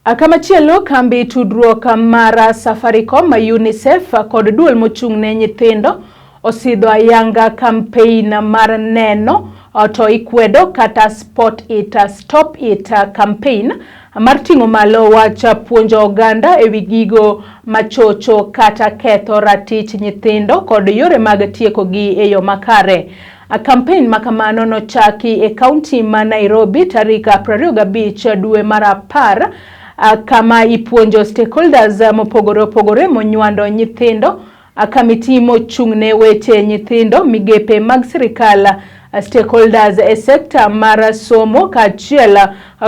Akamachielo kambi tudruok mara Safaricom UNICEF kod duol mochung'ne nyithindo osidho ayanga campaign mar neno to ikwedo kata Spot It Stop It campaign mar ting'o malo wach puonjo oganda ewi gigo machocho kata ketho ratich nyithindo kod yore mag tieko gi e yo makare. Campaign makamano nochaki e kaunti ma Nairobi tarik 25 dwe mar 10 kama ipuonjo stakeholders mopogore opogore monywando nyithindo, kamiti mochung'ne weche nyithindo, migepe mag sirikal, stakeholders e sekta mar somo kaachiel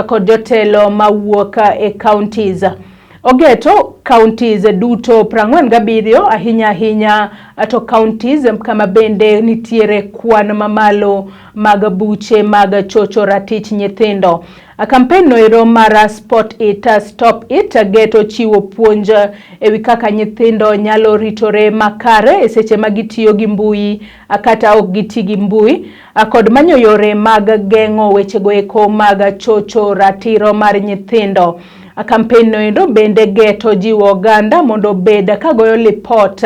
kod jotelo mawuok e counties. Ogeto counties duto 47 ahinya to counties kama bende nitiere kwan mamalo mag buche mag chocho ratich nyithindo. Campaign noero mar Spot It Stop It geto chiwo puonj ewi kaka nyithindo nyalo ritore makare e seche magitiyo gi mbui kata ok giti gi mbui, kod manyo yore mag geng'o wechego eko mag chocho ratiro mar nyithindo. Campaign noendo bende geto jiwo oganda mondo bed kagoyo lipot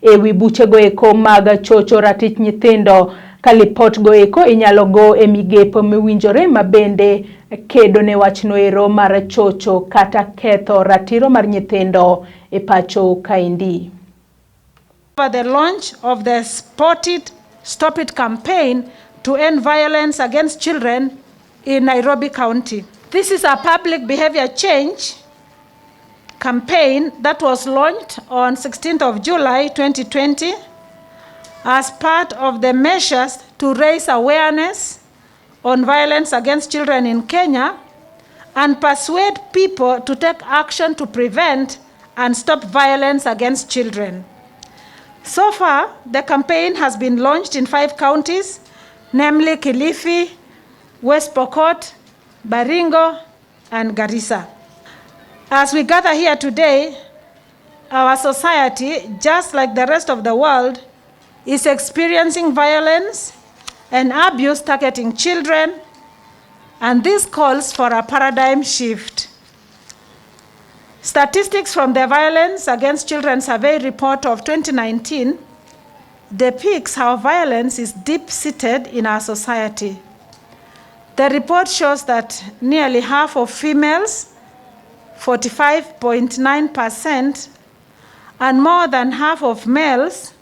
ewi buchego eko mag chocho ratich nyithindo, ka lipot go eko inyalo go e migepo miwinjore mabende kedo ne wach noero mar chocho kata ketho ratiro mar nyithindo e pacho kaendi. For the launch of the Spot It Stop It campaign to end violence against children in Nairobi County. This is a public behavior change campaign that was launched on 16th of July 2020 as part of the measures to raise awareness on violence against children in Kenya and persuade people to take action to prevent and stop violence against children. So far, the campaign has been launched in 5 counties, namely Kilifi, West Pokot, Baringo, and Garissa. As we gather here today, our society, just like the rest of the world, is experiencing violence and abuse targeting children, and this calls for a paradigm shift. Statistics from the Violence Against Children Survey report of 2019 depicts how violence is deep-seated in our society. The report shows that nearly half of females, 45.9%, and more than half of males,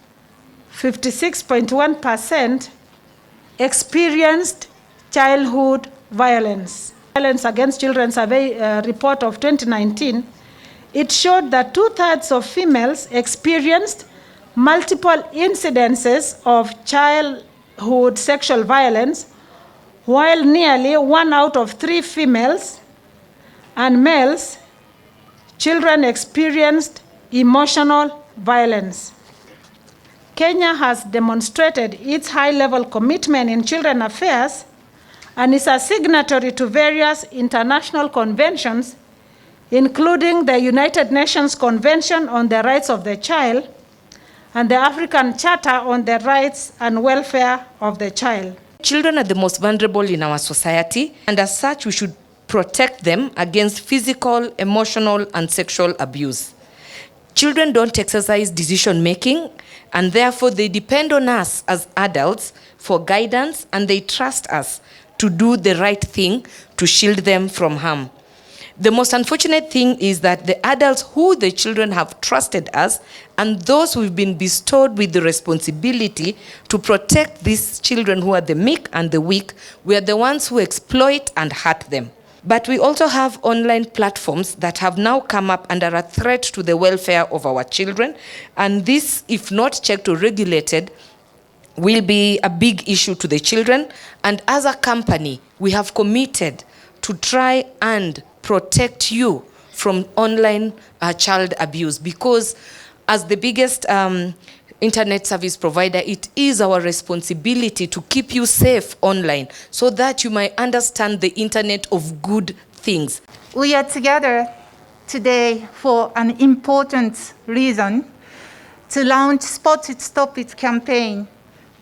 56.1%, experienced childhood violence. Violence Against Children Survey report of 2019, it showed that 2/3 of females experienced multiple incidences of childhood sexual violence, while nearly 1 out of 3 females and males, children experienced emotional violence. Kenya has demonstrated its high-level commitment in children affairs and is a signatory to various international conventions, including the United Nations Convention on the Rights of the Child and the African Charter on the Rights and Welfare of the Child. Children are the most vulnerable in our society, and as such, we should protect them against physical, emotional, and sexual abuse. Children don't exercise decision-making, and therefore they depend on us as adults for guidance, and they trust us to do the right thing to shield them from harm. The most unfortunate thing is that the adults who the children have trusted us and those who've been bestowed with the responsibility to protect these children who are the meek and the weak, we are the ones who exploit and hurt them. But we also have online platforms that have now come up under a threat to the welfare of our children. And this, if not checked or regulated, will be a big issue to the children. And as a company, we have committed to try and protect you from online child abuse, because as the biggest internet service provider, it is our responsibility to keep you safe online so that you might understand the internet of good things. We are together today for an important reason: to launch Spot It Stop It campaign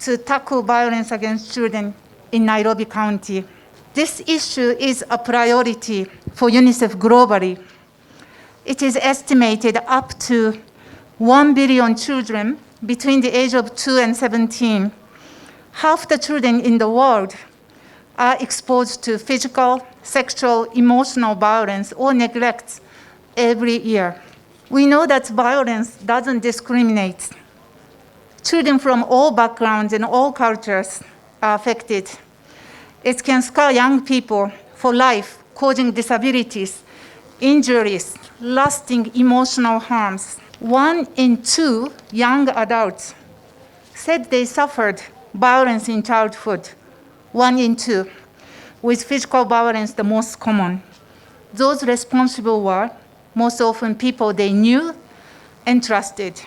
to tackle violence against children in Nairobi County. This issue is a priority for UNICEF globally, It is estimated up to 1 billion children between the age of 2 and 17. Half the children in the world are exposed to physical, sexual, emotional violence or neglect every year. We know that violence doesn't discriminate. Children from all backgrounds and all cultures are affected. It can scar young people for life, causing disabilities, injuries, lasting emotional harms. 1 in 2 young adults said they suffered violence in childhood. 1 in 2, with physical violence the most common. Those responsible were most often people they knew and trusted.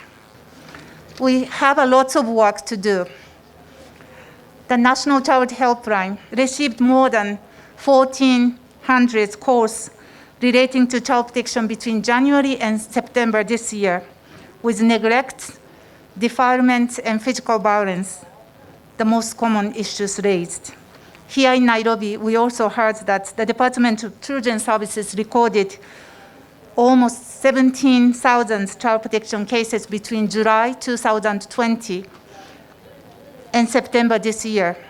We have a lot of work to do. The National Child Helpline received more than 1,400 calls relating to child protection between January and September this year, with neglect, defilement, and physical violence, the most common issues raised. Here in Nairobi, we also heard that the Department of Children's Services recorded almost 17,000 child protection cases between July 2020 and September this year.